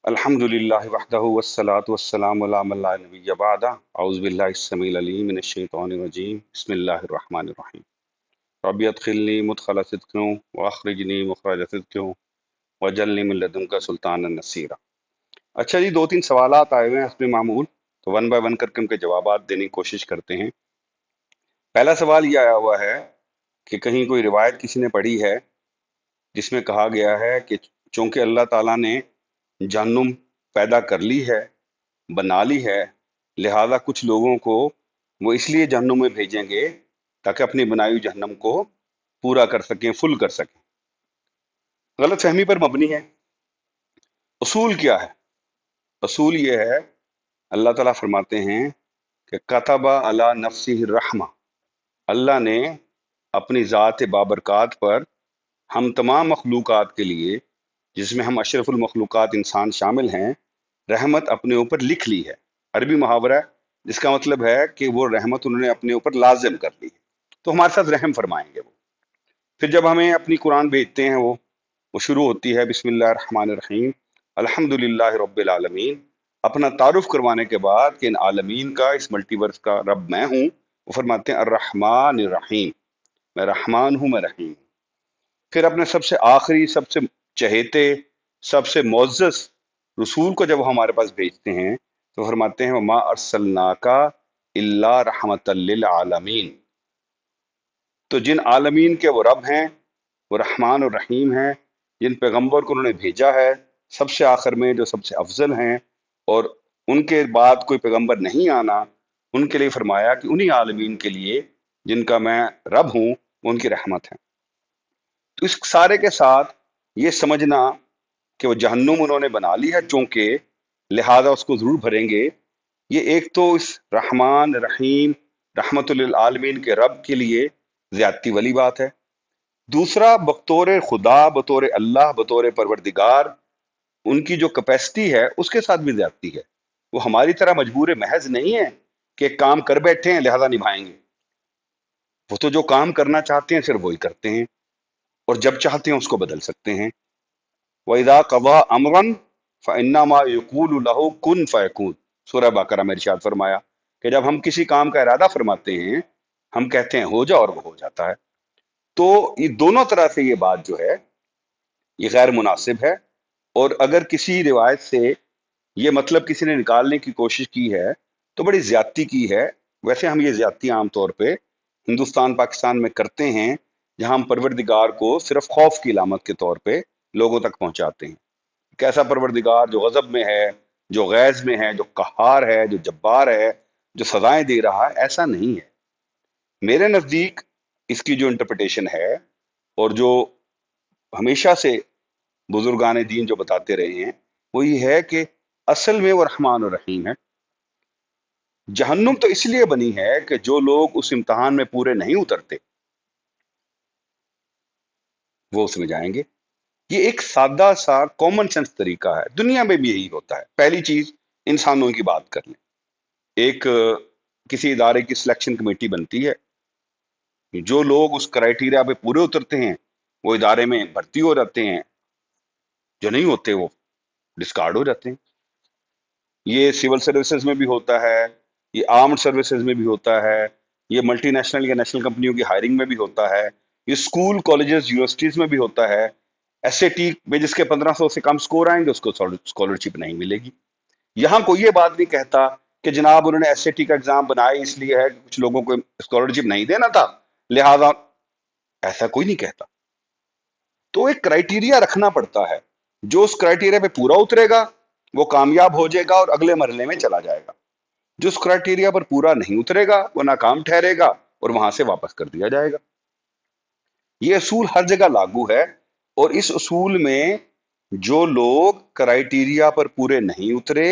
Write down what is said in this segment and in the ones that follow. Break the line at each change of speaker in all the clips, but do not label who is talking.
الحمدللہ وحدہ والصلاة والسلام علی من لا نبی بعدہ اعوذ باللہ السمیع العلیم من الشیطان الرجیم بسم اللہ الرحمن الرحیم رب ادخلنی مدخل صدق واخرجنی مخرج صدق واجعلنی من لدنک سلطانا نصیرا۔ اچھا جی، دو تین سوالات آئے ہوئے ہیں حسب معمول، تو ون بائی ون کر کے ان کے جوابات دینے کی کوشش کرتے ہیں۔ پہلا سوال یہ آیا ہوا ہے کہ کہیں کوئی روایت کسی نے پڑھی ہے جس میں کہا گیا ہے کہ چونکہ اللہ تعالیٰ نے جہنم پیدا کر لی ہے، بنا لی ہے، لہذا کچھ لوگوں کو وہ اس لیے جہنم میں بھیجیں گے تاکہ اپنی بنائی ہوئی جہنم کو پورا کر سکیں، فل کر سکیں۔ غلط فہمی پر مبنی ہے۔ اصول کیا ہے؟ اصول یہ ہے، اللہ تعالیٰ فرماتے ہیں کہ کتب علی نفسہ الرحمہ، اللہ نے اپنی ذات بابرکات پر ہم تمام مخلوقات کے لیے، جس میں ہم اشرف المخلوقات انسان شامل ہیں، رحمت اپنے اوپر لکھ لی ہے۔ عربی محاورہ ہے جس کا مطلب ہے کہ وہ رحمت انہوں نے اپنے اوپر لازم کر لی ہے، تو ہمارے ساتھ رحم فرمائیں گے وہ۔ پھر جب ہمیں اپنی قرآن بھیجتے ہیں وہ شروع ہوتی ہے بسم اللہ الرحمن الرحیم الحمدللہ رب العالمین، اپنا تعارف کروانے کے بعد کہ ان عالمین کا، اس ملٹی ورس کا رب میں ہوں، وہ فرماتے ہیں الرحمن الرحیم، میں رحمان ہوں، میں رحیم ہوں۔ پھر اپنے سب سے آخری، سب سے چہیتے، سب سے معزز رسول کو جب ہمارے پاس بھیجتے ہیں تو فرماتے ہیں وما ارسلناک الا رحمت للعالمین۔ تو جن عالمین کے وہ رب ہیں، وہ رحمان اور رحیم ہیں، جن پیغمبر کو انہوں نے بھیجا ہے سب سے آخر میں، جو سب سے افضل ہیں، اور ان کے بعد کوئی پیغمبر نہیں آنا، ان کے لیے فرمایا کہ انہی عالمین کے لیے جن کا میں رب ہوں وہ ان کی رحمت ہے۔ تو اس سارے کے ساتھ یہ سمجھنا کہ وہ جہنم انہوں نے بنا لی ہے چونکہ، لہذا اس کو ضرور بھریں گے، یہ ایک تو اس رحمان رحیم رحمت للعالمین کے رب کے لیے زیادتی والی بات ہے۔ دوسرا، بطور خدا، بطور اللہ، بطور پروردگار، ان کی جو کیپیسٹی ہے اس کے ساتھ بھی زیادتی ہے۔ وہ ہماری طرح مجبور محض نہیں ہے کہ ایک کام کر بیٹھے ہیں لہذا نبھائیں گے۔ وہ تو جو کام کرنا چاہتے ہیں صرف وہی کرتے ہیں، اور جب چاہتے ہیں اس کو بدل سکتے ہیں۔ وَإِذَا قَضَىٰ أَمْرًا فَإِنَّمَا يَقُولُ لَهُ كُن فَيَكُونُ، سورہ بقرہ میں ارشاد فرمایا کہ جب ہم کسی کام کا ارادہ فرماتے ہیں، ہم کہتے ہیں ہو جا، اور وہ ہو جاتا ہے۔ تو یہ دونوں طرح سے یہ بات جو ہے یہ غیر مناسب ہے، اور اگر کسی روایت سے یہ مطلب کسی نے نکالنے کی کوشش کی ہے تو بڑی زیادتی کی ہے۔ ویسے ہم یہ زیادتی عام طور پہ ہندوستان پاکستان میں کرتے ہیں، جہاں ہم پروردگار کو صرف خوف کی علامت کے طور پہ لوگوں تک پہنچاتے ہیں۔ کیسا پروردگار جو غضب میں ہے، جو غیظ میں ہے، جو قہار ہے، جو جبار ہے، جو سزائیں دے رہا ہے، ایسا نہیں ہے۔ میرے نزدیک اس کی جو انٹرپریٹیشن ہے، اور جو ہمیشہ سے بزرگان دین جو بتاتے رہے ہیں، وہ یہ ہے کہ اصل میں وہ رحمان الرحیم ہے۔ جہنم تو اس لیے بنی ہے کہ جو لوگ اس امتحان میں پورے نہیں اترتے وہ اس میں جائیں گے۔ یہ ایک سادہ سا کامن سینس طریقہ ہے، دنیا میں بھی یہی ہوتا ہے۔ پہلی چیز، انسانوں کی بات کر لیں۔ ایک کسی ادارے کی سلیکشن کمیٹی بنتی ہے، جو لوگ اس کرائیٹیریا پہ پورے اترتے ہیں وہ ادارے میں بھرتی ہو جاتے ہیں، جو نہیں ہوتے وہ ڈسکارڈ ہو جاتے ہیں۔ یہ سول سروسز میں بھی ہوتا ہے، یہ آرمڈ سروسز میں بھی ہوتا ہے، یہ ملٹی نیشنل یا نیشنل کمپنیوں کی ہائرنگ میں بھی ہوتا ہے، یہ اسکول، کالجز، یونیورسٹیز میں بھی ہوتا ہے۔ ایس اے ٹی میں جس کے 1500 سے کم سکور آئیں گے اس کو اسکالرشپ نہیں ملے گی۔ یہاں کوئی یہ بات نہیں کہتا کہ جناب انہوں نے ایس اے ٹی کا ایگزام بنایا اس لیے ہے کہ کچھ لوگوں کو اسکالرشپ نہیں دینا تھا لہذا، ایسا کوئی نہیں کہتا۔ تو ایک کرائیٹیریا رکھنا پڑتا ہے، جو اس کرائیٹیریا پہ پورا اترے گا وہ کامیاب ہو جائے گا اور اگلے مرحلے میں چلا جائے گا، جو اس کرائیٹیریا پر پورا نہیں اترے گا وہ ناکام ٹھہرے گا اور وہاں سے واپس کر دیا جائے گا۔ یہ اصول ہر جگہ لاگو ہے، اور اس اصول میں جو لوگ کرائیٹیریا پر پورے نہیں اترے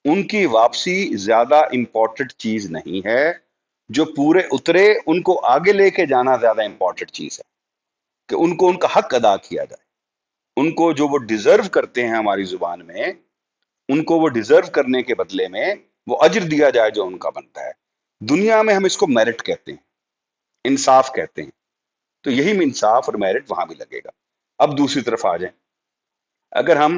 ان کی واپسی زیادہ امپورٹنٹ چیز نہیں ہے، جو پورے اترے ان کو آگے لے کے جانا زیادہ امپورٹنٹ چیز ہے، کہ ان کو ان کا حق ادا کیا جائے، ان کو جو وہ ڈیزرو کرتے ہیں ہماری زبان میں، ان کو وہ ڈیزرو کرنے کے بدلے میں وہ اجر دیا جائے جو ان کا بنتا ہے۔ دنیا میں ہم اس کو میرٹ کہتے ہیں، انصاف کہتے ہیں، تو یہی انصاف اور میرٹ وہاں بھی لگے گا۔ اب دوسری طرف آ جائیں، اگر ہم